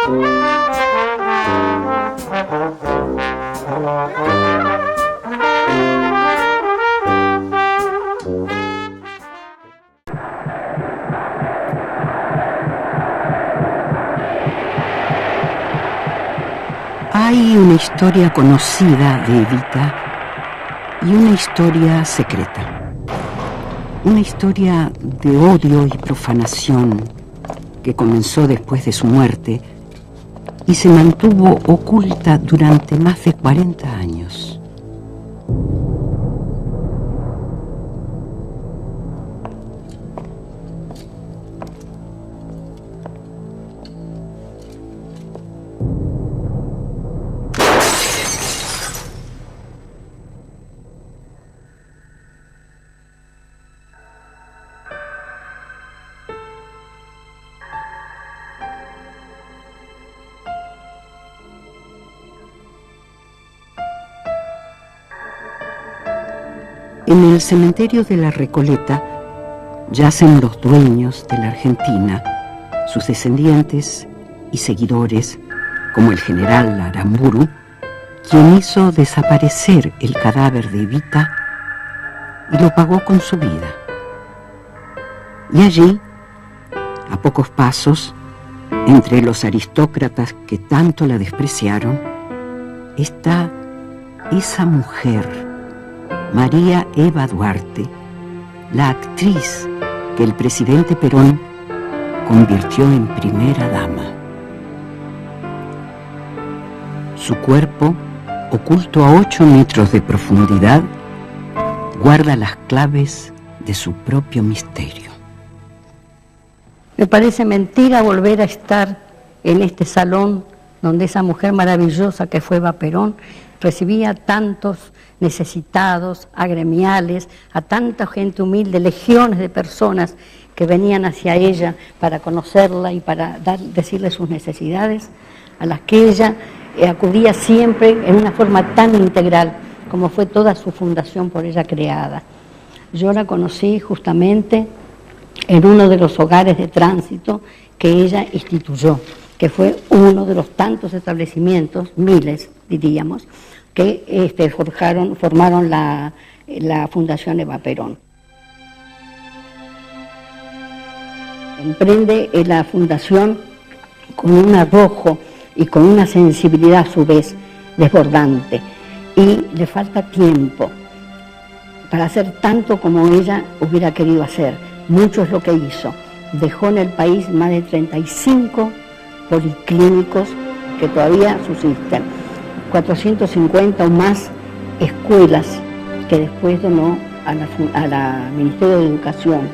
Hay una historia conocida de Evita y una historia secreta. Una historia de odio y profanación que comenzó después de su muerte y se mantuvo oculta durante más de 40 años. En el cementerio de la Recoleta yacen los dueños de la Argentina, sus descendientes y seguidores, como el general Aramburu, quien hizo desaparecer el cadáver de Evita y lo pagó con su vida. Y allí, a pocos pasos, entre los aristócratas que tanto la despreciaron, está esa mujer, María Eva Duarte, la actriz que el presidente Perón convirtió en primera dama. Su cuerpo, oculto a 8 metros de profundidad, guarda las claves de su propio misterio. Me parece mentira volver a estar en este salón donde esa mujer maravillosa que fue Eva Perón recibía a tantos necesitados, a gremiales, a tanta gente humilde, legiones de personas que venían hacia ella para conocerla y para decirle sus necesidades, a las que ella acudía siempre en una forma tan integral como fue toda su fundación por ella creada. Yo la conocí justamente en uno de los hogares de tránsito que ella instituyó, que fue uno de los tantos establecimientos, miles diríamos, que formaron la Fundación Eva Perón. Emprende la fundación con un arrojo y con una sensibilidad a su vez desbordante, y le falta tiempo para hacer tanto como ella hubiera querido hacer. Mucho es lo que hizo. Dejó en el país más de 35 policlínicos que todavía subsisten, 450 o más escuelas que después donó a la Ministerio de Educación.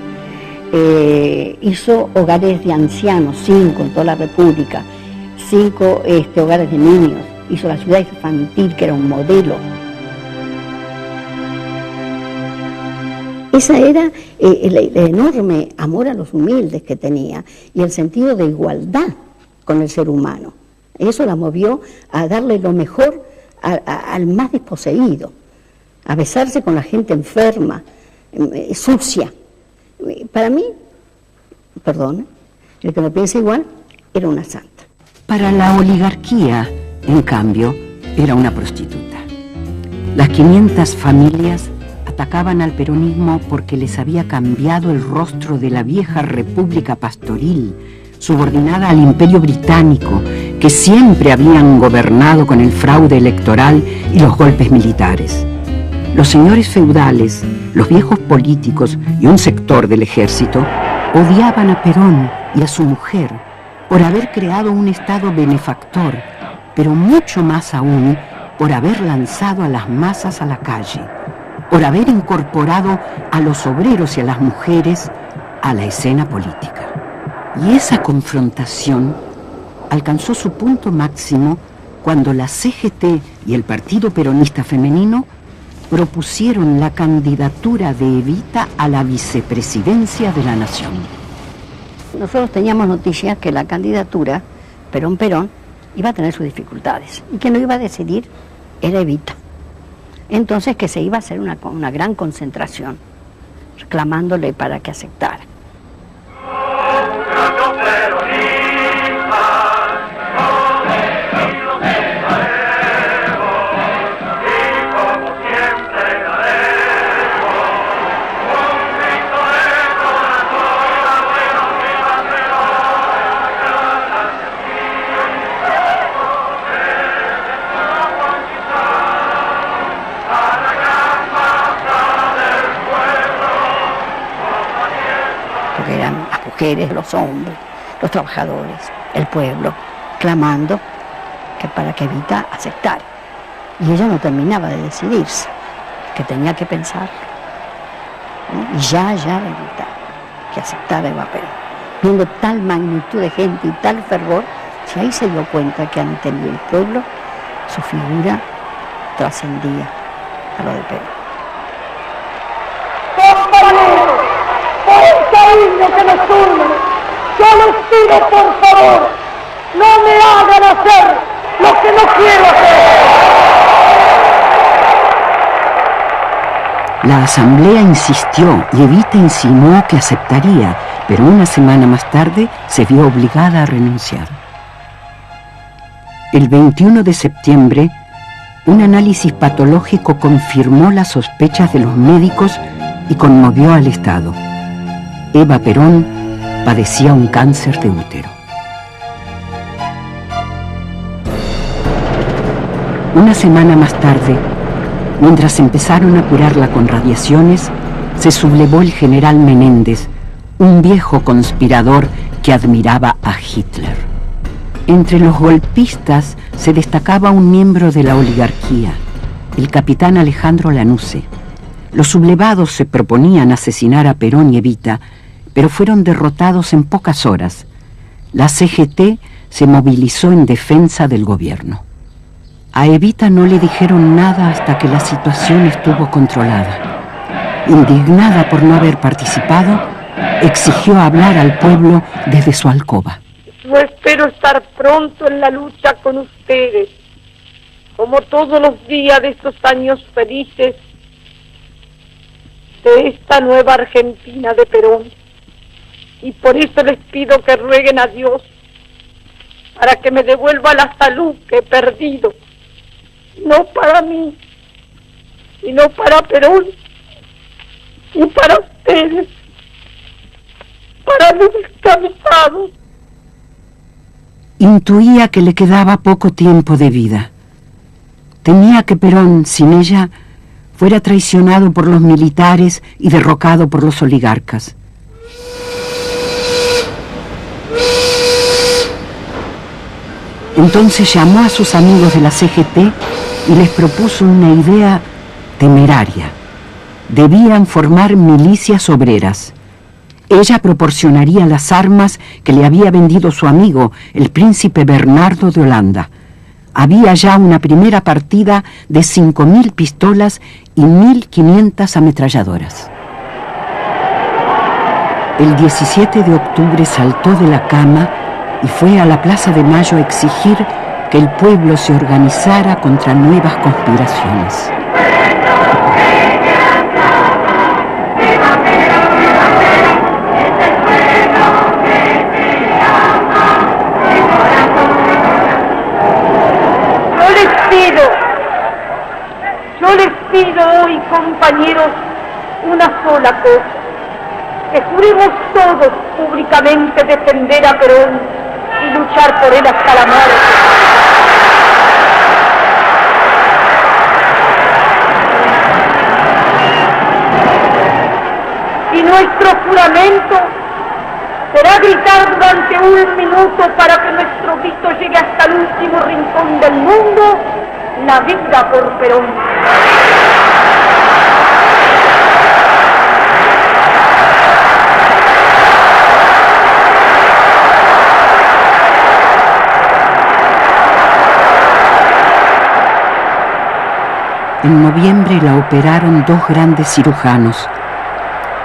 Hizo hogares de ancianos, 5 en toda la República, 5 hogares de niños. Hizo la ciudad infantil, que era un modelo. Esa era el enorme amor a los humildes que tenía y el sentido de igualdad con el ser humano. Eso la movió a darle lo mejor al más desposeído, a besarse con la gente enferma, sucia. Para mí, perdón, el que no piensa igual, era una santa. Para la oligarquía, en cambio, era una prostituta. Las 500 familias atacaban al peronismo porque les había cambiado el rostro de la vieja república pastoril, subordinada al imperio británico, que siempre habían gobernado con el fraude electoral y los golpes militares. Los señores feudales, los viejos políticos y un sector del ejército odiaban a Perón y a su mujer por haber creado un Estado benefactor, pero mucho más aún por haber lanzado a las masas a la calle, por haber incorporado a los obreros y a las mujeres a la escena política. Y esa confrontación alcanzó su punto máximo cuando la CGT y el Partido Peronista Femenino propusieron la candidatura de Evita a la vicepresidencia de la Nación. Nosotros teníamos noticias que la candidatura Perón-Perón iba a tener sus dificultades y que no iba a decidir era Evita. Entonces que se iba a hacer una gran concentración reclamándole para que aceptara. mujeres, los hombres, los trabajadores, el pueblo, clamando para que Evita aceptara. Y ella no terminaba de decidirse, que tenía que pensar, ¿no? Y ya Evita, que aceptara Eva Perón. Viendo tal magnitud de gente y tal fervor, si ahí se dio cuenta que ante el pueblo su figura trascendía a lo de Perón. Compañeros, por el cariño que nos une, yo les pido por favor, no me hagan hacer lo que no quiero hacer. La asamblea insistió y Evita insinuó que aceptaría, pero una semana más tarde se vio obligada a renunciar. El 21 de septiembre, un análisis patológico confirmó las sospechas de los médicos y conmovió al Estado. Eva Perón padecía un cáncer de útero. Una semana más tarde, mientras empezaron a curarla con radiaciones, se sublevó el general Menéndez, un viejo conspirador que admiraba a Hitler. Entre los golpistas se destacaba un miembro de la oligarquía, el capitán Alejandro Lanusse. Los sublevados se proponían asesinar a Perón y Evita, pero fueron derrotados en pocas horas. La CGT se movilizó en defensa del gobierno. A Evita no le dijeron nada hasta que la situación estuvo controlada. Indignada por no haber participado, exigió hablar al pueblo desde su alcoba. Yo espero estar pronto en la lucha con ustedes, como todos los días de estos años felices de esta nueva Argentina de Perón. Y por eso les pido que rueguen a Dios para que me devuelva la salud que he perdido, no para mí, sino para Perón y para ustedes, para los descansados. Intuía que le quedaba poco tiempo de vida. Temía que Perón, sin ella, fuera traicionado por los militares y derrocado por los oligarcas. Entonces llamó a sus amigos de la CGT y les propuso una idea temeraria. Debían formar milicias obreras. Ella proporcionaría las armas que le había vendido su amigo, el príncipe Bernardo de Holanda. Había ya una primera partida de 5.000 pistolas y 1.500 ametralladoras. El 17 de octubre saltó de la cama y fue a la Plaza de Mayo a exigir que el pueblo se organizara contra nuevas conspiraciones. Yo les pido hoy, compañeros, una sola cosa: que juremos todos públicamente defender a Perón y luchar por él hasta la muerte. Y nuestro juramento será gritar durante 1 minuto para que nuestro grito llegue hasta el último rincón del mundo: la vida por Perón. En noviembre la operaron 2 grandes cirujanos,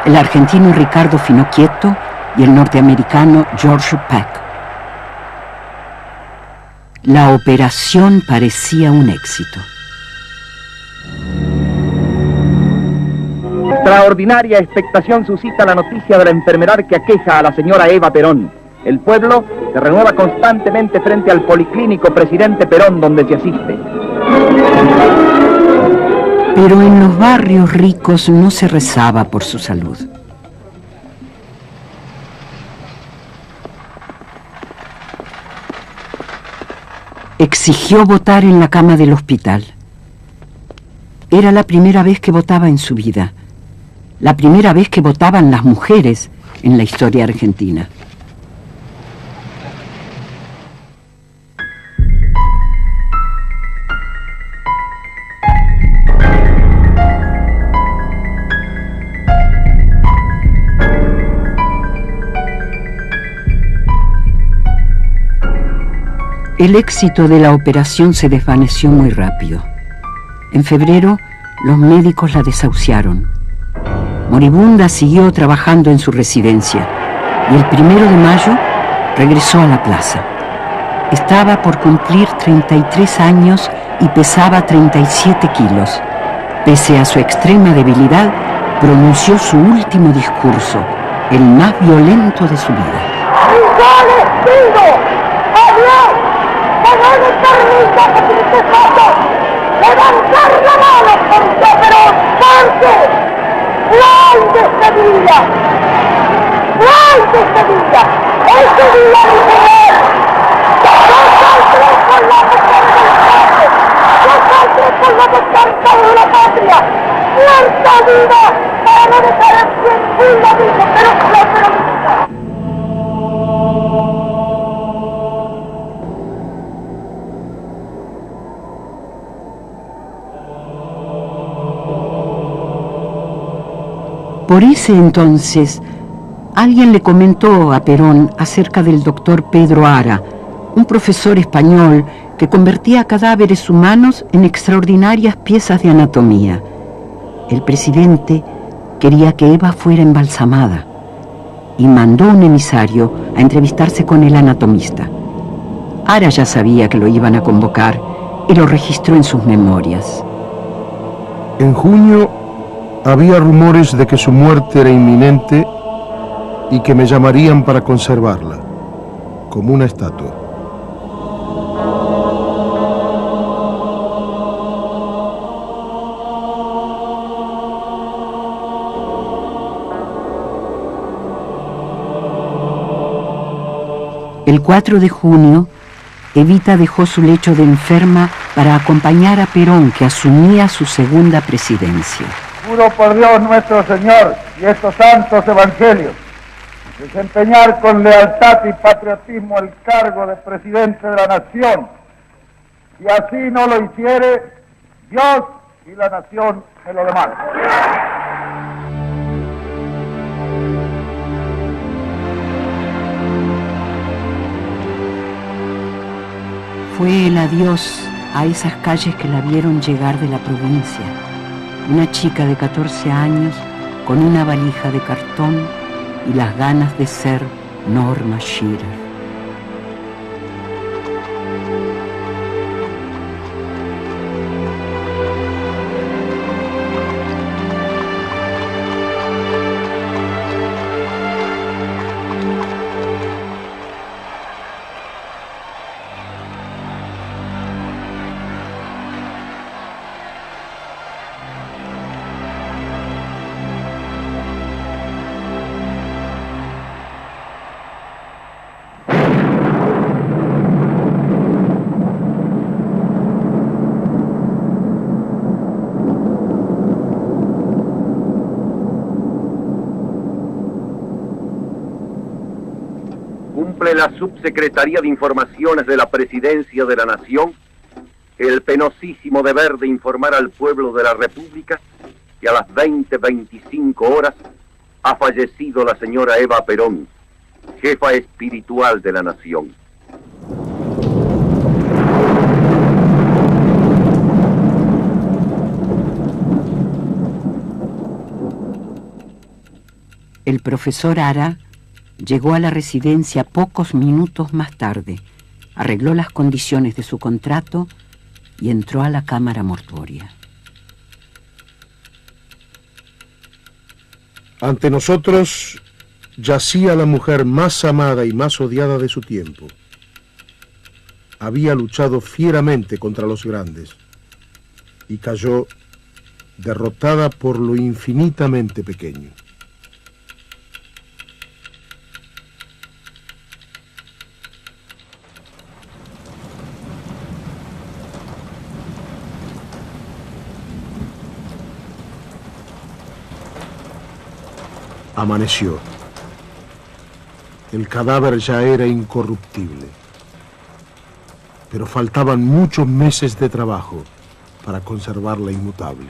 el argentino Ricardo Finocchieto y el norteamericano George Peck. La operación parecía un éxito. Extraordinaria expectación suscita la noticia de la enfermedad que aqueja a la señora Eva Perón. El pueblo se renueva constantemente frente al policlínico Presidente Perón, donde se asiste. Pero en los barrios ricos no se rezaba por su salud. Exigió votar en la cama del hospital. Era la primera vez que votaba en su vida. La primera vez que votaban las mujeres, en la historia argentina. El éxito de la operación se desvaneció muy rápido. En febrero, los médicos la desahuciaron. Moribunda siguió trabajando en su residencia y el 1 de mayo regresó a la plaza. Estaba por cumplir 33 años y pesaba 37 kilos. Pese a su extrema debilidad, pronunció su último discurso, el más violento de su vida. ¡Yo les pido a Dios que no me permita que triste foto levantar la mano por usted, pero porque no hay despedida, no hay despedida. Ese día mi mujer, yo saldré con la mujer del pueblo, yo saldré con la defensa de la patria, muerta viva para no dejar a quien viva vivo, pero peronista. Por ese entonces, alguien le comentó a Perón acerca del doctor Pedro Ara, un profesor español que convertía cadáveres humanos en extraordinarias piezas de anatomía. El presidente quería que Eva fuera embalsamada y mandó un emisario a entrevistarse con el anatomista. Ara ya sabía que lo iban a convocar y lo registró en sus memorias. En junio había rumores de que su muerte era inminente y que me llamarían para conservarla, como una estatua. El 4 de junio, Evita dejó su lecho de enferma para acompañar a Perón, que asumía su segunda presidencia. Juro por Dios nuestro Señor y estos santos evangelios desempeñar con lealtad y patriotismo el cargo de presidente de la nación. Si así no lo hiciere, Dios y la nación me lo demandan. Fue el adiós a esas calles que la vieron llegar de la provincia. Una chica de 14 años con una valija de cartón y las ganas de ser Norma Shearer. La Subsecretaría de Informaciones de la Presidencia de la Nación el penosísimo deber de informar al pueblo de la República que a las 20:25 horas ha fallecido la señora Eva Perón, jefa espiritual de la nación. El profesor Ara llegó a la residencia pocos minutos más tarde, arregló las condiciones de su contrato y entró a la cámara mortuoria. Ante nosotros yacía la mujer más amada y más odiada de su tiempo. Había luchado fieramente contra los grandes y cayó derrotada por lo infinitamente pequeño. Amaneció. El cadáver ya era incorruptible, pero faltaban muchos meses de trabajo para conservarla inmutable.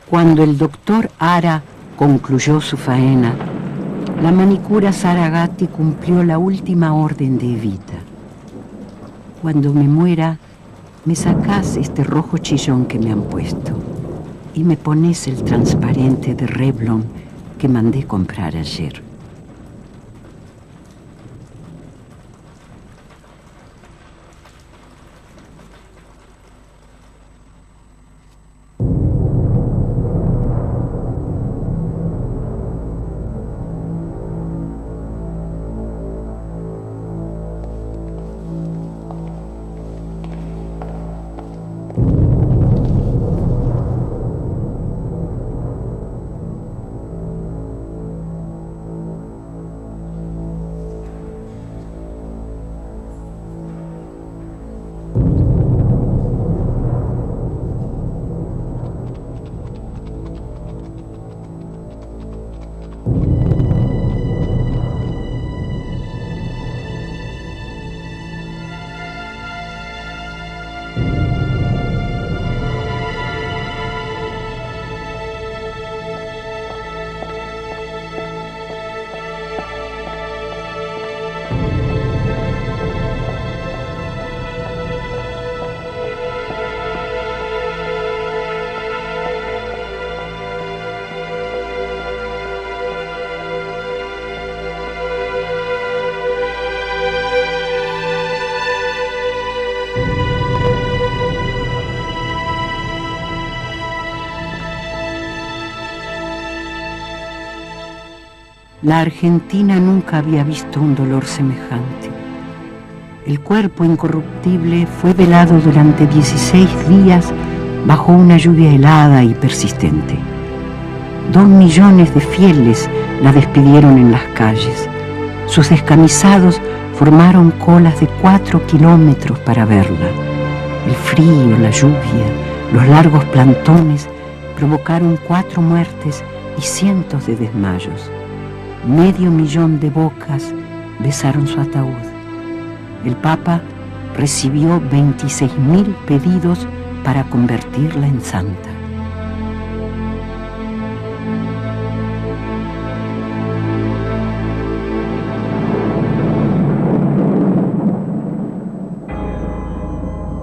Cuando el doctor Ara concluyó su faena, la manicura Saragatti cumplió la última orden de Evita. Cuando me muera, me sacás este rojo chillón que me han puesto y me pones el transparente de Revlon que mandé comprar ayer. La Argentina nunca había visto un dolor semejante. El cuerpo incorruptible fue velado durante 16 días bajo una lluvia helada y persistente. 2 millones de fieles la despidieron en las calles. Sus descamisados formaron colas de 4 kilómetros para verla. El frío, la lluvia, los largos plantones provocaron 4 muertes y cientos de desmayos. 500.000 de bocas besaron su ataúd. El Papa recibió 26.000 pedidos para convertirla en santa.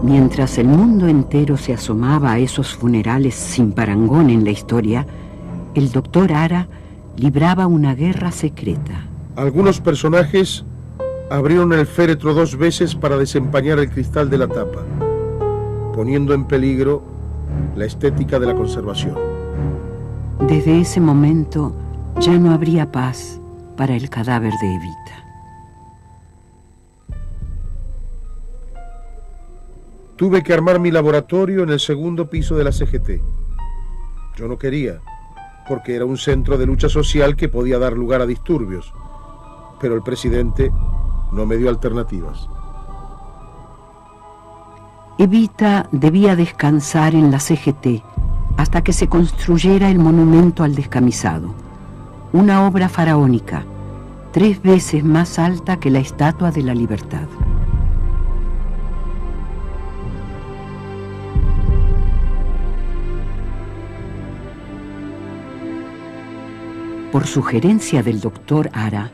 Mientras el mundo entero se asomaba a esos funerales sin parangón en la historia, el doctor Ara libraba una guerra secreta. Algunos personajes abrieron el féretro 2 veces para desempañar el cristal de la tapa, poniendo en peligro la estética de la conservación. Desde ese momento ya no habría paz para el cadáver de Evita. Tuve que armar mi laboratorio en el 2º piso de la CGT. Yo no quería, porque era un centro de lucha social que podía dar lugar a disturbios, pero el presidente no me dio alternativas. Evita debía descansar en la CGT hasta que se construyera el monumento al descamisado, una obra faraónica, 3 veces más alta que la Estatua de la Libertad. Por sugerencia del doctor Ara,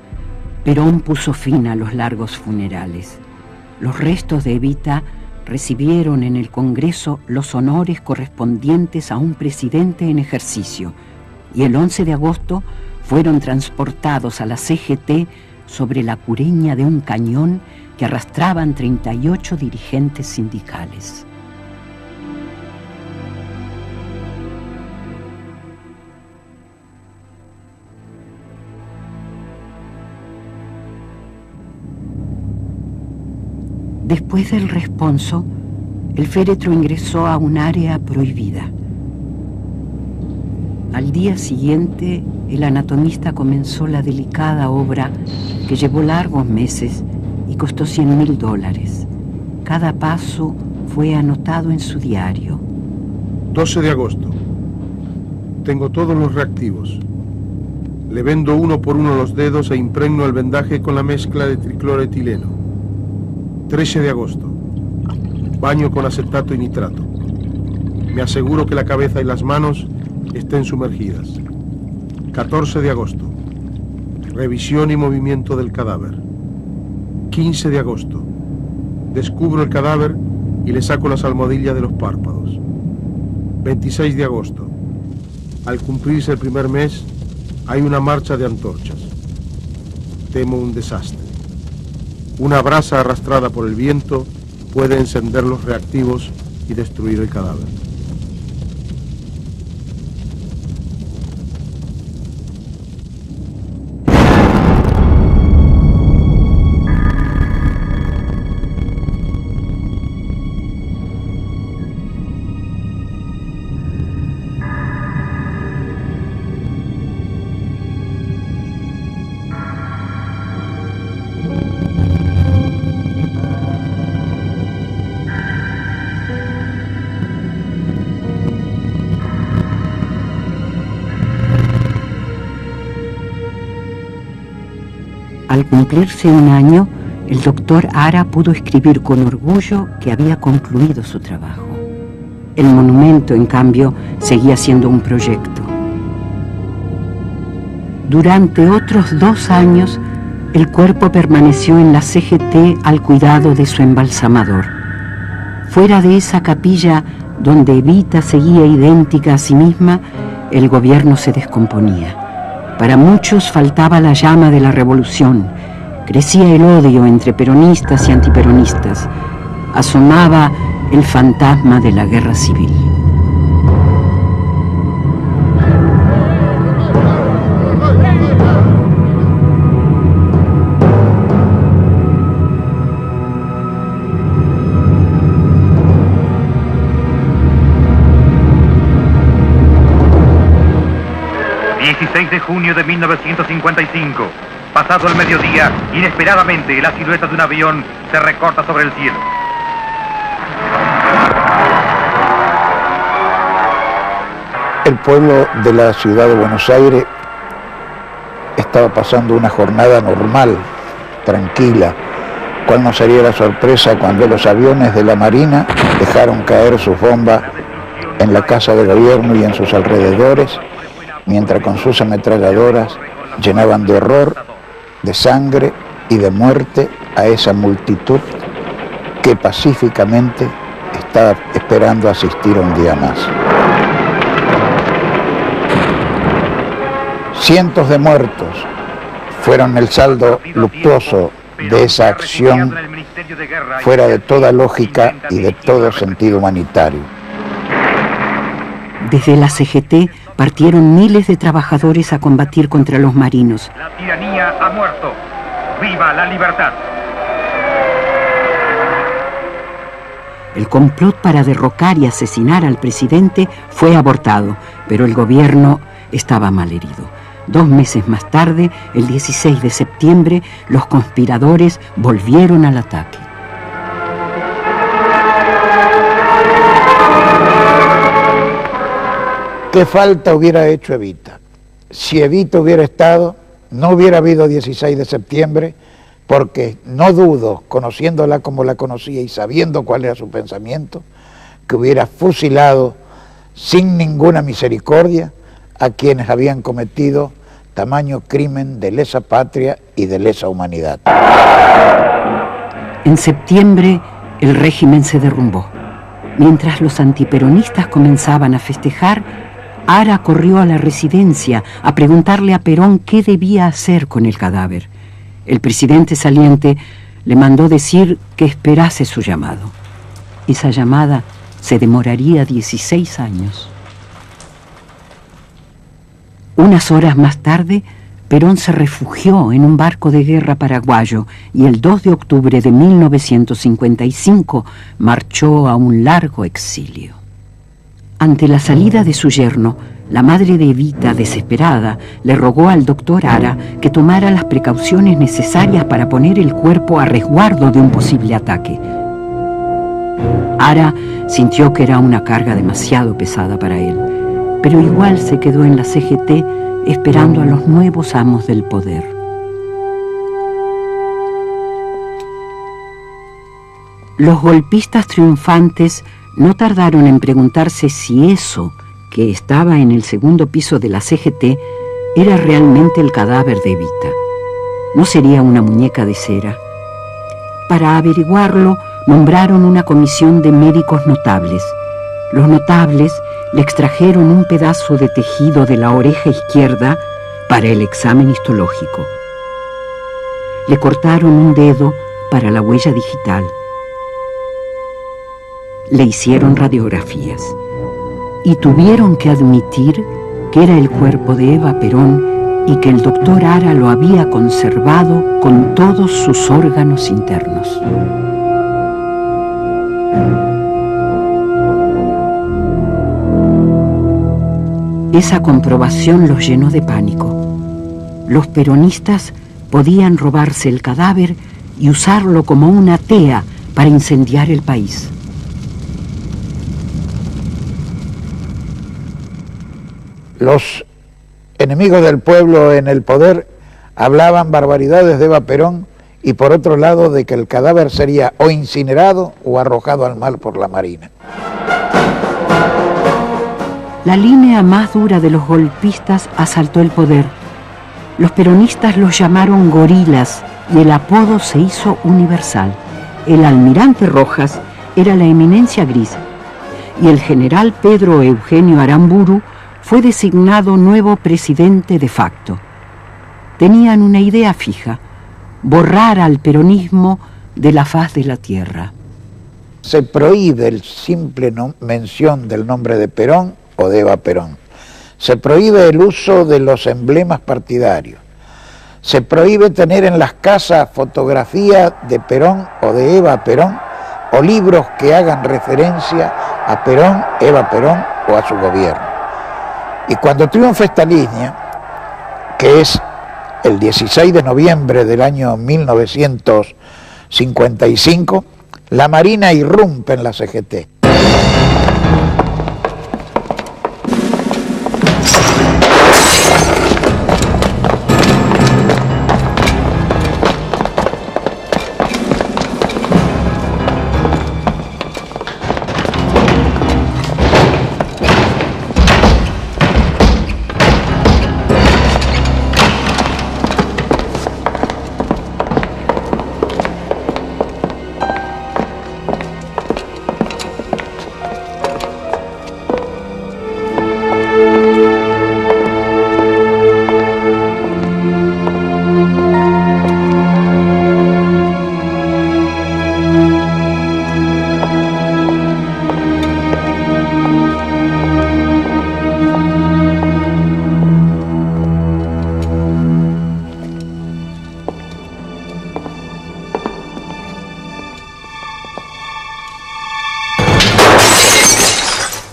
Perón puso fin a los largos funerales. Los restos de Evita recibieron en el Congreso los honores correspondientes a un presidente en ejercicio y el 11 de agosto fueron transportados a la CGT sobre la cureña de un cañón que arrastraban 38 dirigentes sindicales. Después del responso, el féretro ingresó a un área prohibida. Al día siguiente, el anatomista comenzó la delicada obra que llevó largos meses y costó $100.000. Cada paso fue anotado en su diario. 12 de agosto. Tengo todos los reactivos. Le vendo uno por uno los dedos e impregno el vendaje con la mezcla de tricloretileno. 13 de agosto. Baño con acetato y nitrato. Me aseguro que la cabeza y las manos estén sumergidas. 14 de agosto. Revisión y movimiento del cadáver. 15 de agosto. Descubro el cadáver y le saco las almohadillas de los párpados. 26 de agosto. Al cumplirse el primer mes, hay una marcha de antorchas. Temo un desastre. Una brasa arrastrada por el viento puede encender los reactivos y destruir el cadáver. Al cumplirse un año, el doctor Ara pudo escribir con orgullo que había concluido su trabajo. El monumento, en cambio, seguía siendo un proyecto. Durante otros 2 años, el cuerpo permaneció en la CGT al cuidado de su embalsamador. Fuera de esa capilla, donde Evita seguía idéntica a sí misma, el gobierno se descomponía. Para muchos faltaba la llama de la revolución, crecía el odio entre peronistas y antiperonistas, asomaba el fantasma de la guerra civil. De junio de 1955, pasado el mediodía, inesperadamente la silueta de un avión se recorta sobre el cielo. El pueblo de la ciudad de Buenos Aires estaba pasando una jornada normal, tranquila, cual no sería la sorpresa cuando los aviones de la Marina dejaron caer sus bombas en la Casa de Gobierno y en sus alrededores, mientras con sus ametralladoras llenaban de horror, de sangre y de muerte a esa multitud que pacíficamente estaba esperando asistir un día más. Cientos de muertos fueron el saldo luctuoso de esa acción fuera de toda lógica y de todo sentido humanitario. Desde la CGT partieron miles de trabajadores a combatir contra los marinos. La tiranía ha muerto. ¡Viva la libertad! El complot para derrocar y asesinar al presidente fue abortado, pero el gobierno estaba malherido. 2 meses más tarde, el 16 de septiembre, los conspiradores volvieron al ataque. ¿Qué falta hubiera hecho Evita? Si Evita hubiera estado, no hubiera habido 16 de septiembre, porque no dudo, conociéndola como la conocía y sabiendo cuál era su pensamiento, que hubiera fusilado sin ninguna misericordia a quienes habían cometido tamaño crimen de lesa patria y de lesa humanidad. En septiembre, el régimen se derrumbó. Mientras los antiperonistas comenzaban a festejar, Ara corrió a la residencia a preguntarle a Perón qué debía hacer con el cadáver. El presidente saliente le mandó decir que esperase su llamado. Esa llamada se demoraría 16 años. Unas horas más tarde, Perón se refugió en un barco de guerra paraguayo y el 2 de octubre de 1955 marchó a un largo exilio. Ante la salida de su yerno, la madre de Evita, desesperada, le rogó al doctor Ara que tomara las precauciones necesarias para poner el cuerpo a resguardo de un posible ataque. Ara sintió que era una carga demasiado pesada para él, pero igual se quedó en la CGT esperando a los nuevos amos del poder. Los golpistas triunfantes no tardaron en preguntarse si eso que estaba en el segundo piso de la CGT era realmente el cadáver de Evita. No sería una muñeca de cera. Para averiguarlo, nombraron una comisión de médicos notables. Los notables le extrajeron un pedazo de tejido de la oreja izquierda para el examen histológico. Le cortaron un dedo para la huella digital. Le hicieron radiografías y tuvieron que admitir que era el cuerpo de Eva Perón y que el doctor Ara lo había conservado con todos sus órganos internos. Esa comprobación los llenó de pánico. Los peronistas podían robarse el cadáver y usarlo como una tea para incendiar el país. Los enemigos del pueblo en el poder hablaban barbaridades de Eva Perón y por otro lado de que el cadáver sería o incinerado o arrojado al mar por la Marina. La línea más dura de los golpistas asaltó el poder. Los peronistas los llamaron gorilas y el apodo se hizo universal. El almirante Rojas era la eminencia gris y el general Pedro Eugenio Aramburu fue designado nuevo presidente de facto. Tenían una idea fija: borrar al peronismo de la faz de la tierra. Se prohíbe el simple mención del nombre de Perón o de Eva Perón. Se prohíbe el uso de los emblemas partidarios. Se prohíbe tener en las casas fotografías de Perón o de Eva Perón o libros que hagan referencia a Perón, Eva Perón o a su gobierno. Y cuando triunfa esta línea, que es el 16 de noviembre del año 1955, la Marina irrumpe en la CGT.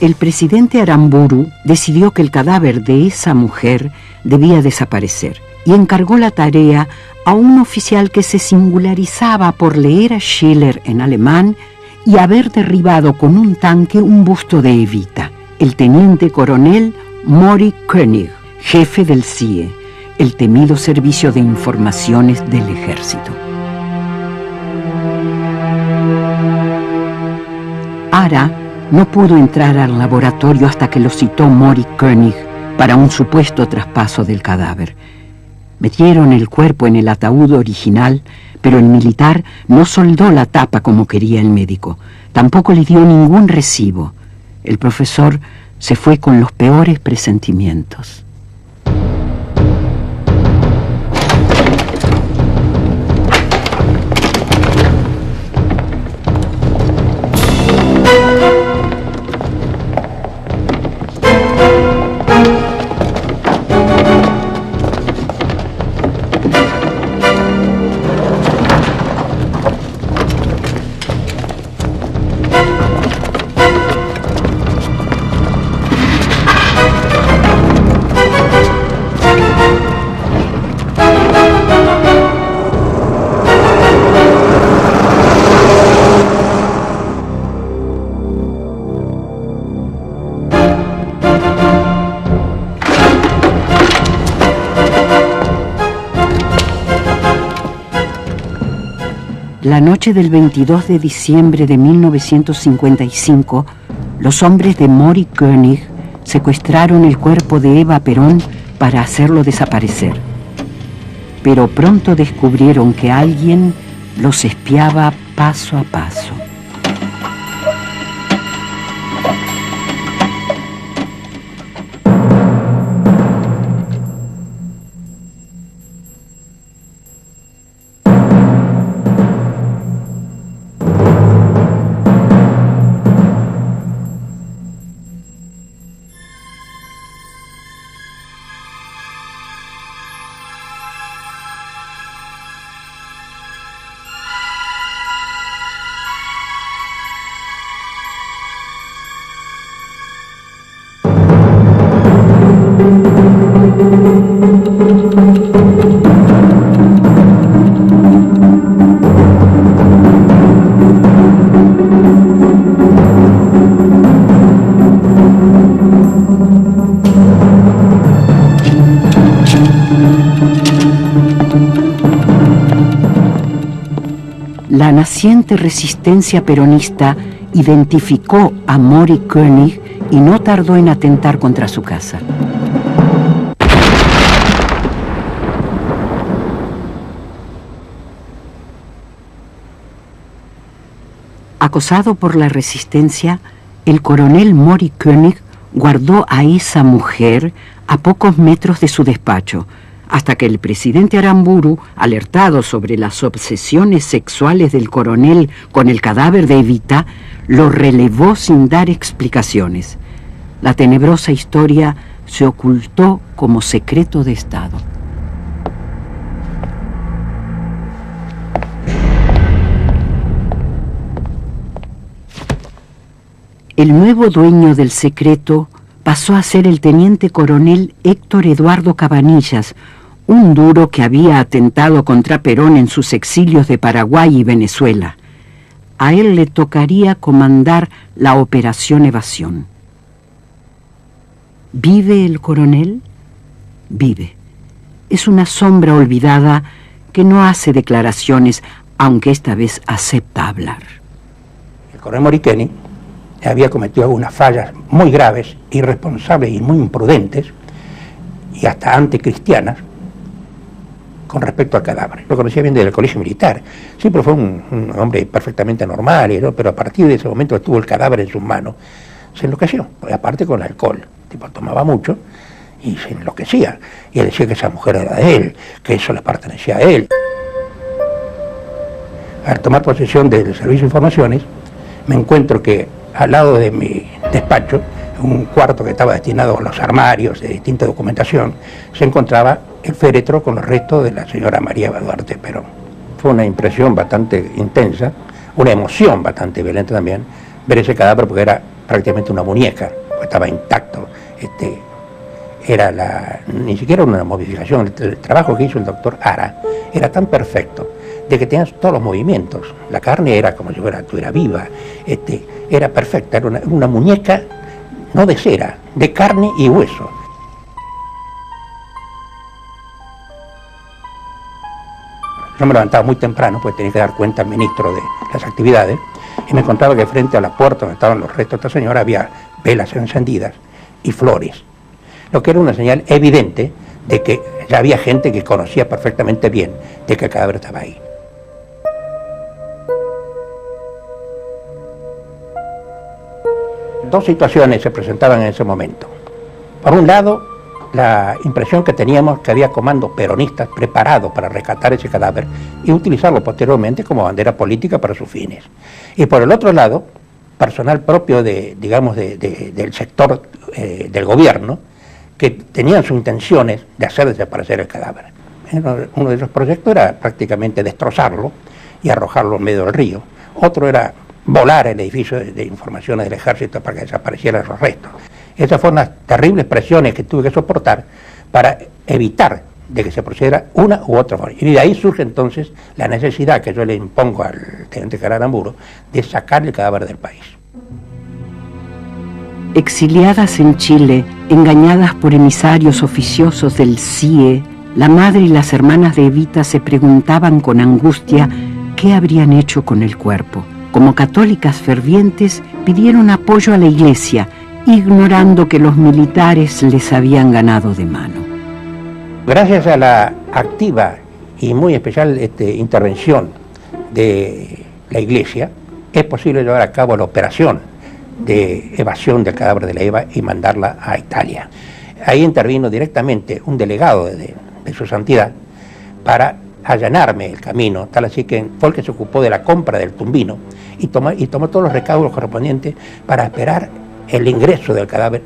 El presidente Aramburu decidió que el cadáver de esa mujer debía desaparecer y encargó la tarea a un oficial que se singularizaba por leer a Schiller en alemán y haber derribado con un tanque un busto de Evita, el teniente coronel Mori König, jefe del CIE, el temido servicio de informaciones del ejército. Ara no pudo entrar al laboratorio hasta que lo citó Mori König para un supuesto traspaso del cadáver. Metieron el cuerpo en el ataúd original, pero el militar no soldó la tapa como quería el médico. Tampoco le dio ningún recibo. El profesor se fue con los peores presentimientos. La noche del 22 de diciembre de 1955, los hombres de Mori König secuestraron el cuerpo de Eva Perón para hacerlo desaparecer. Pero pronto descubrieron que alguien los espiaba paso a paso. La naciente resistencia peronista identificó a Mori König y no tardó en atentar contra su casa. Acosado por la resistencia, el coronel Mori König guardó a esa mujer a pocos metros de su despacho, hasta que el presidente Aramburu, alertado sobre las obsesiones sexuales del coronel con el cadáver de Evita, lo relevó sin dar explicaciones. La tenebrosa historia se ocultó como secreto de Estado. El nuevo dueño del secreto pasó a ser el teniente coronel Héctor Eduardo Cabanillas, un duro que había atentado contra Perón en sus exilios de Paraguay y Venezuela. A él le tocaría comandar la Operación Evasión. ¿Vive el coronel? Vive. Es una sombra olvidada que no hace declaraciones, aunque esta vez acepta hablar. El coronel Mori König había cometido algunas fallas muy graves, irresponsables y muy imprudentes, y hasta anticristianas, con respecto al cadáver. Lo conocía bien desde el colegio militar. Siempre fue un hombre perfectamente normal, ¿no? Pero a partir de ese momento que tuvo el cadáver en sus manos, se enloqueció, aparte con el alcohol. El tipo tomaba mucho y se enloquecía. Y él decía que esa mujer era de él, que eso le pertenecía a él. Al tomar posesión del Servicio de Informaciones, me encuentro que al lado de mi despacho, un cuarto que estaba destinado a los armarios de distinta documentación, se encontraba el féretro con los restos de la señora María Eva Duarte Perón. Fue una impresión bastante intensa, una emoción bastante violenta también, ver ese cadáver porque era prácticamente una muñeca, estaba intacto. Ni siquiera una modificación. El trabajo que hizo el doctor Ara era tan perfecto de que tenía todos los movimientos. La carne era como si estuviera viva, era perfecta, era una muñeca no de cera, de carne y hueso. Yo me levantaba muy temprano, pues tenía que dar cuenta al ministro de las actividades, y me encontraba que frente a la puerta donde estaban los restos de esta señora había velas encendidas y flores, lo que era una señal evidente de que ya había gente que conocía perfectamente bien de que el cadáver estaba ahí. Dos situaciones se presentaban en ese momento. Por un lado, la impresión que teníamos que había comandos peronistas preparados para rescatar ese cadáver y utilizarlo posteriormente como bandera política para sus fines. Y por el otro lado, personal propio del sector del gobierno, que tenían sus intenciones de hacer desaparecer el cadáver. Uno de esos proyectos era prácticamente destrozarlo y arrojarlo en medio del río. Otro era volar el edificio de informaciones del ejército para que desaparecieran los restos. Esas fueron las terribles presiones que tuve que soportar para evitar de que se procediera una u otra forma. Y de ahí surge entonces la necesidad que yo le impongo al teniente general Aramburu de sacar el cadáver del país. Exiliadas en Chile, engañadas por emisarios oficiosos del CIE, la madre y las hermanas de Evita se preguntaban con angustia qué qué habrían hecho con el cuerpo. Como católicas fervientes, pidieron apoyo a la iglesia, ignorando que los militares les habían ganado de mano. Gracias a la activa y muy especial intervención de la iglesia, es posible llevar a cabo la operación de evasión del cadáver de la Eva y mandarla a Italia. Ahí intervino directamente un delegado de su santidad para allanarme el camino, tal así que fue el que se ocupó de la compra del tumbino y tomó todos los recaudos correspondientes para esperar el ingreso del cadáver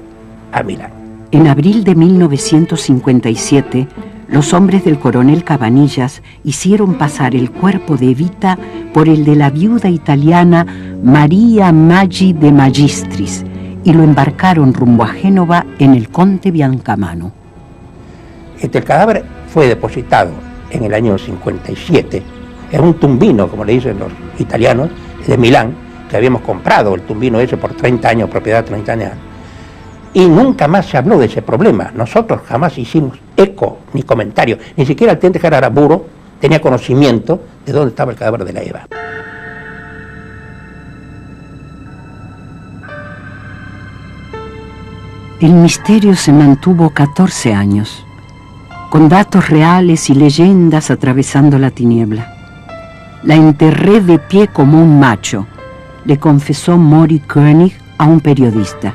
a Milán. En abril de 1957, los hombres del coronel Cabanillas hicieron pasar el cuerpo de Evita por el de la viuda italiana Maria Maggi de Magistris y lo embarcaron rumbo a Génova en el Conte Biancamano. El cadáver fue depositado en el año 57 en un tumbino, como le dicen los italianos, de Milán, que habíamos comprado el tumbino ese por 30 años, propiedad de 30 años. Y nunca más se habló de ese problema. Nosotros jamás hicimos eco ni comentario. Ni siquiera el teniente general Aramburu tenía conocimiento de dónde estaba el cadáver de la Eva. El misterio se mantuvo 14 años, con datos reales y leyendas atravesando la tiniebla. La enterré de pie como un macho, le confesó Mori Koenig a un periodista.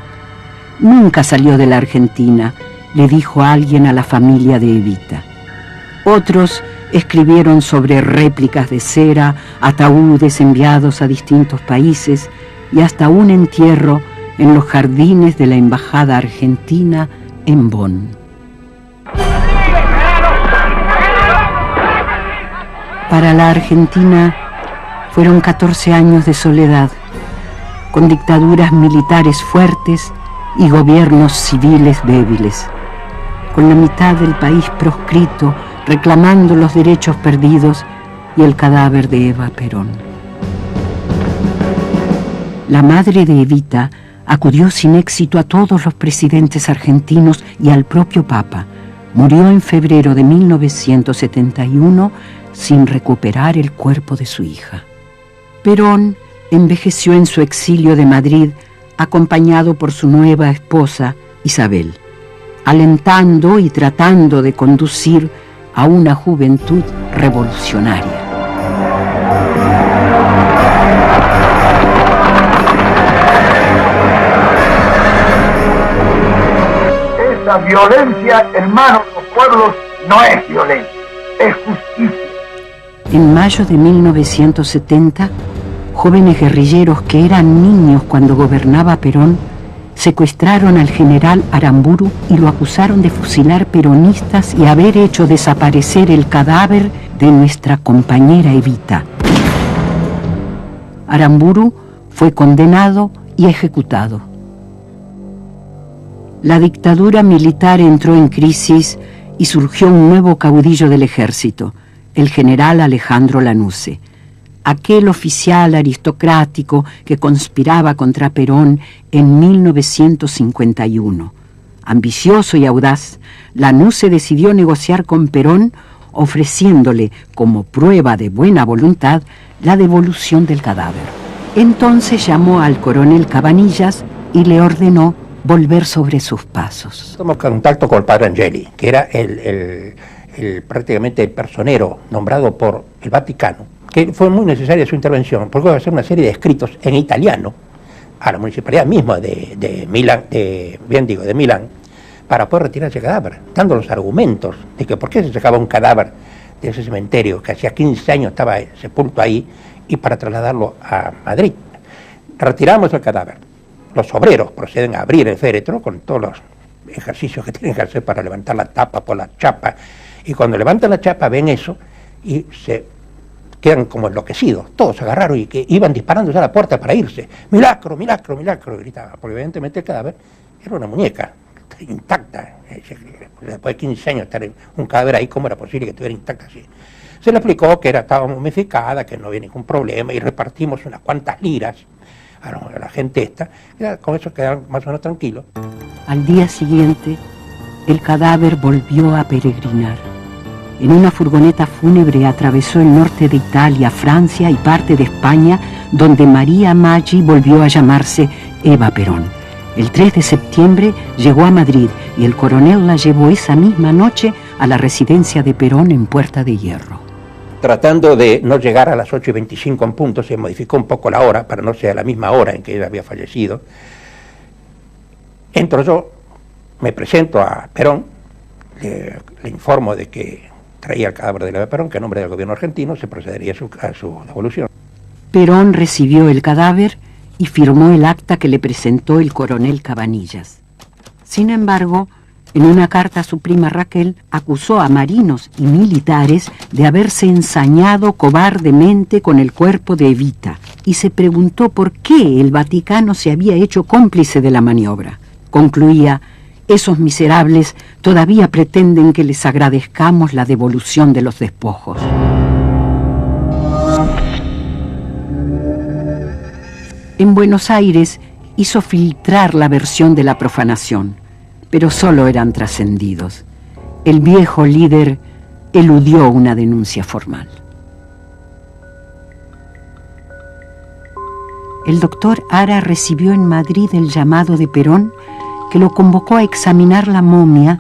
Nunca salió de la Argentina, le dijo alguien a la familia de Evita. Otros escribieron sobre réplicas de cera, ataúdes enviados a distintos países y hasta un entierro en los jardines de la Embajada Argentina en Bonn. Para la Argentina fueron 14 años de soledad, con dictaduras militares fuertes y gobiernos civiles débiles, con la mitad del país proscrito, reclamando los derechos perdidos y el cadáver de Eva Perón. La madre de Evita acudió sin éxito a todos los presidentes argentinos y al propio Papa. Murió en febrero de 1971 sin recuperar el cuerpo de su hija. Perón envejeció en su exilio de Madrid, acompañado por su nueva esposa, Isabel, alentando y tratando de conducir a una juventud revolucionaria. Esa violencia en manos de los pueblos no es violencia, es justicia. En mayo de 1970, jóvenes guerrilleros que eran niños cuando gobernaba Perón secuestraron al general Aramburu y lo acusaron de fusilar peronistas y haber hecho desaparecer el cadáver de nuestra compañera Evita. Aramburu fue condenado y ejecutado. La dictadura militar entró en crisis y surgió un nuevo caudillo del ejército, el general Alejandro Lanusse, aquel oficial aristocrático que conspiraba contra Perón en 1951. Ambicioso y audaz, Lanusse decidió negociar con Perón, ofreciéndole como prueba de buena voluntad la devolución del cadáver. Entonces llamó al coronel Cabanillas y le ordenó volver sobre sus pasos. Tomó contacto con el padre Angeli, que era prácticamente el personero nombrado por el Vaticano, que fue muy necesaria su intervención, porque iba a hacer una serie de escritos en italiano a la municipalidad misma de Milán, para poder retirar ese cadáver, dando los argumentos de que por qué se sacaba un cadáver de ese cementerio que hacía 15 años estaba sepulto ahí, y para trasladarlo a Madrid. Retiramos el cadáver. Los obreros proceden a abrir el féretro con todos los ejercicios que tienen que hacer para levantar la tapa por la chapa, y cuando levantan la chapa ven eso y se quedan como enloquecidos. Todos se agarraron y que iban disparándose a la puerta para irse. ¡Milagro, milagro, milagro!, gritaban, porque evidentemente el cadáver era una muñeca intacta. Después de 15 años estar en un cadáver ahí, ¿cómo era posible que estuviera intacta así? Se le explicó que estaba momificada, que no había ningún problema, y repartimos unas cuantas liras a la gente esta, y con eso quedaron más o menos tranquilos. Al día siguiente, el cadáver volvió a peregrinar. en una furgoneta fúnebre atravesó el norte de Italia, Francia y parte de España, donde María Maggi volvió a llamarse Eva Perón. El 3 de septiembre llegó a Madrid y el coronel la llevó esa misma noche a la residencia de Perón en Puerta de Hierro. Tratando de no llegar a las 8:25 en punto, se modificó un poco la hora para no ser a la misma hora en que ella había fallecido. Entro yo, me presento a Perón, le informo de que traía el cadáver de Eva Perón, que en nombre del gobierno argentino se procedería a su devolución. Perón recibió el cadáver y firmó el acta que le presentó el coronel Cabanillas. Sin embargo, en una carta a su prima Raquel, acusó a marinos y militares de haberse ensañado cobardemente con el cuerpo de Evita y se preguntó por qué el Vaticano se había hecho cómplice de la maniobra. Concluía: esos miserables todavía pretenden que les agradezcamos la devolución de los despojos. En Buenos Aires hizo filtrar la versión de la profanación, pero solo eran trascendidos. El viejo líder eludió una denuncia formal. El doctor Ara recibió en Madrid el llamado de Perón, que lo convocó a examinar la momia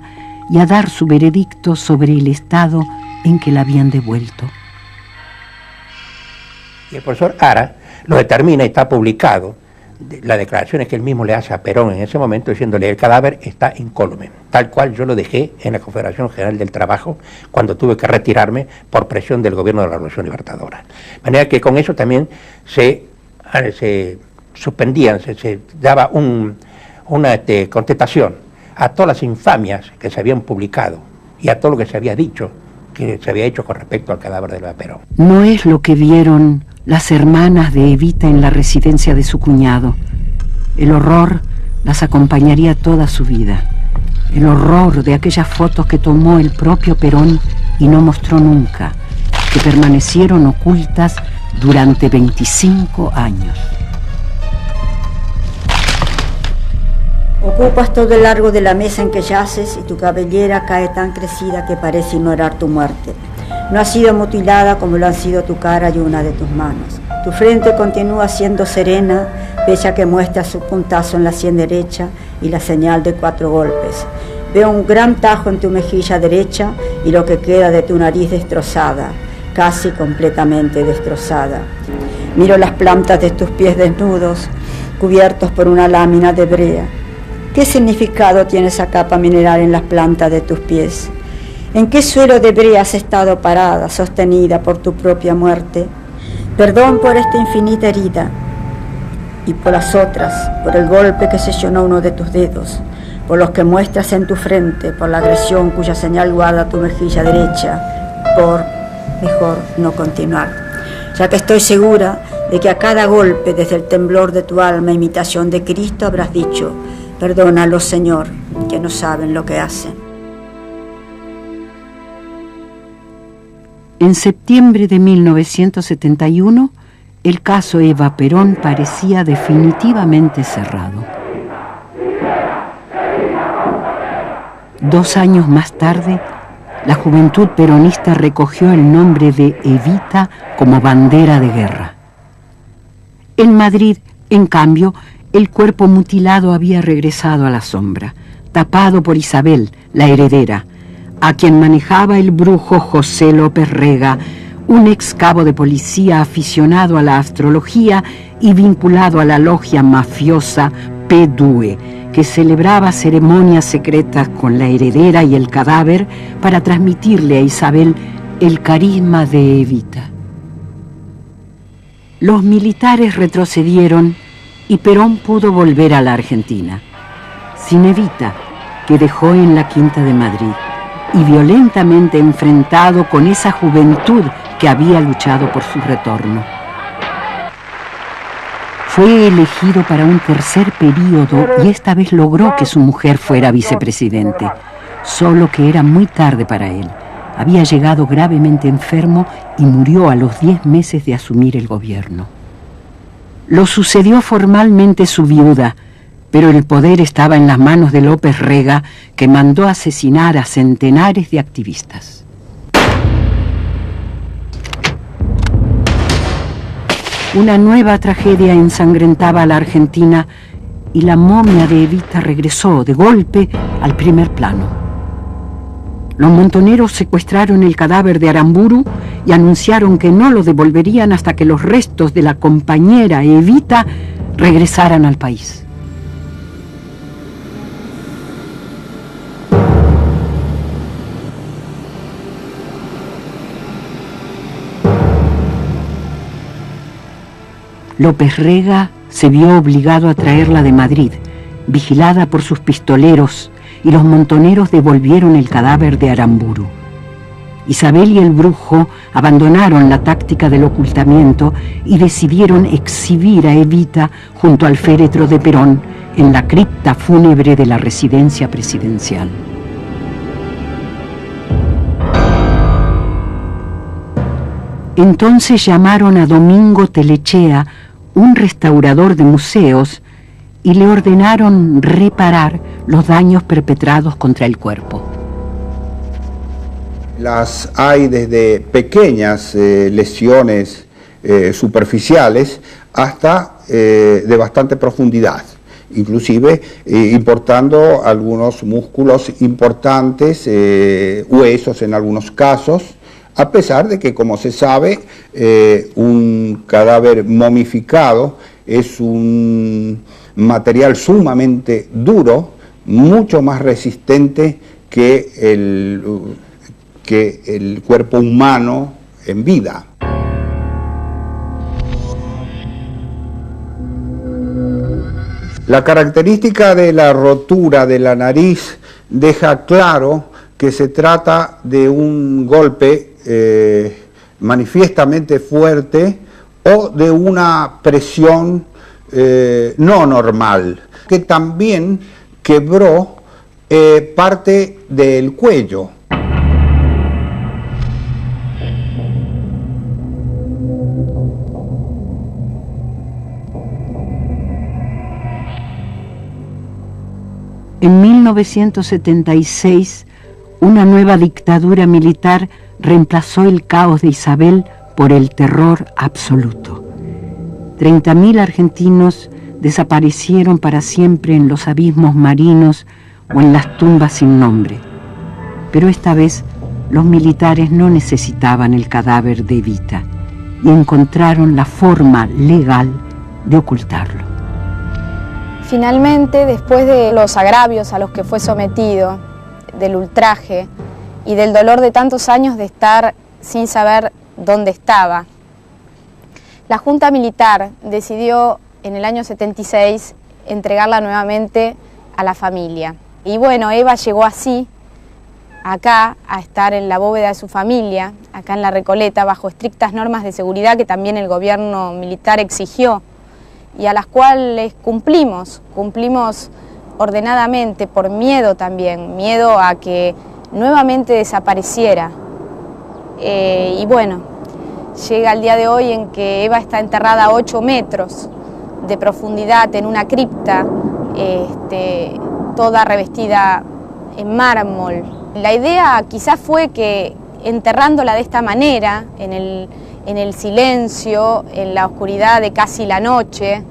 y a dar su veredicto sobre el estado en que la habían devuelto. Y el profesor Ara lo determina y está publicado, las declaraciones que él mismo le hace a Perón en ese momento, diciéndole: el cadáver está incólume, tal cual yo lo dejé en la Confederación General del Trabajo cuando tuve que retirarme por presión del gobierno de la Revolución Libertadora. De manera que con eso también se suspendían, se daba una contestación a todas las infamias que se habían publicado y a todo lo que se había dicho que se había hecho con respecto al cadáver de Eva Perón. No es lo que vieron las hermanas de Evita en la residencia de su cuñado. El horror las acompañaría toda su vida. El horror de aquellas fotos que tomó el propio Perón y no mostró nunca, que permanecieron ocultas durante 25 años. Ocupas todo el largo de la mesa en que yaces y tu cabellera cae tan crecida que parece ignorar tu muerte. No ha sido mutilada como lo han sido tu cara y una de tus manos. Tu frente continúa siendo serena, pese a que muestra su puntazo en la sien derecha y la señal de 4 golpes. Veo un gran tajo en tu mejilla derecha y lo que queda de tu nariz destrozada, casi completamente destrozada. Miro las plantas de tus pies desnudos, cubiertos por una lámina de brea. ¿Qué significado tiene esa capa mineral en las plantas de tus pies? ¿En qué suelo de brea has estado parada, sostenida por tu propia muerte? Perdón por esta infinita herida y por las otras, por el golpe que sesionó uno de tus dedos, por los que muestras en tu frente, por la agresión cuya señal guarda tu mejilla derecha, por mejor no continuar, ya que estoy segura de que a cada golpe, desde el temblor de tu alma, imitación de Cristo, habrás dicho: perdónalos, Señor, que no saben lo que hacen. En septiembre de 1971, el caso Eva Perón parecía definitivamente cerrado. 2 años más tarde, la juventud peronista recogió el nombre de Evita como bandera de guerra. En Madrid, en cambio, el cuerpo mutilado había regresado a la sombra, tapado por Isabel, la heredera, a quien manejaba el brujo José López Rega, un ex cabo de policía aficionado a la astrología y vinculado a la logia mafiosa P2, que celebraba ceremonias secretas con la heredera y el cadáver para transmitirle a Isabel el carisma de Evita. Los militares retrocedieron y Perón pudo volver a la Argentina, sin Evita, que dejó en la Quinta de Madrid, y violentamente enfrentado con esa juventud que había luchado por su retorno. Fue elegido para un tercer período y esta vez logró que su mujer fuera vicepresidente, solo que era muy tarde para él. Había llegado gravemente enfermo y murió a los 10 meses de asumir el gobierno. Lo sucedió formalmente su viuda, pero el poder estaba en las manos de López Rega, que mandó asesinar a centenares de activistas. Una nueva tragedia ensangrentaba a la Argentina y la momia de Evita regresó de golpe al primer plano. Los montoneros secuestraron el cadáver de Aramburu y anunciaron que no lo devolverían hasta que los restos de la compañera Evita regresaran al país. López Rega se vio obligado a traerla de Madrid, vigilada por sus pistoleros, y los montoneros devolvieron el cadáver de Aramburu. Isabel y el brujo abandonaron la táctica del ocultamiento y decidieron exhibir a Evita junto al féretro de Perón en la cripta fúnebre de la residencia presidencial. Entonces llamaron a Domingo Telechea, un restaurador de museos, y le ordenaron reparar los daños perpetrados contra el cuerpo. Las hay desde pequeñas lesiones superficiales hasta de bastante profundidad, inclusive importando algunos músculos importantes, huesos en algunos casos, a pesar de que, como se sabe, un cadáver momificado es un material sumamente duro, mucho más resistente que el cuerpo humano en vida. La característica de la rotura de la nariz deja claro que se trata de un golpe manifiestamente fuerte o de una presión no normal, que también quebró parte del cuello. En 1976, una nueva dictadura militar reemplazó el caos de Isabel por el terror absoluto. 30.000 argentinos desaparecieron para siempre en los abismos marinos o en las tumbas sin nombre. Pero esta vez los militares no necesitaban el cadáver de Evita y encontraron la forma legal de ocultarlo. Finalmente, después de los agravios a los que fue sometido, del ultraje y del dolor de tantos años de estar sin saber dónde estaba, la Junta Militar decidió en el año 76 entregarla nuevamente a la familia. Y bueno, Eva llegó así, acá, a estar en la bóveda de su familia, acá en La Recoleta, bajo estrictas normas de seguridad que también el gobierno militar exigió y a las cuales cumplimos ordenadamente, por miedo también, miedo a que nuevamente desapareciera. Y bueno, llega el día de hoy en que Eva está enterrada a 8 metros de profundidad en una cripta, toda revestida en mármol. La idea quizás fue que enterrándola de esta manera, en el silencio, en la oscuridad de casi la noche,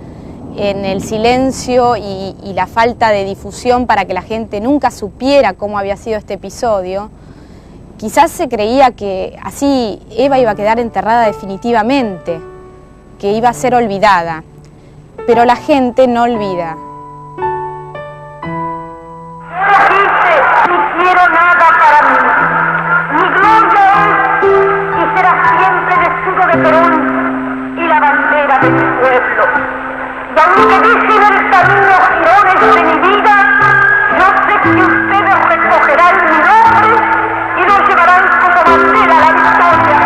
en el silencio y la falta de difusión para que la gente nunca supiera cómo había sido este episodio, quizás se creía que así Eva iba a quedar enterrada definitivamente, que iba a ser olvidada, pero la gente no olvida. No quiero nada para mí. Mi gloria es y será siempre el escudo de Perón y la bandera de mi pueblo. Y aunque dicen el camino girones de mi vida, yo sé que ustedes recogerán mi nombre y lo llevarán como bandera a la victoria.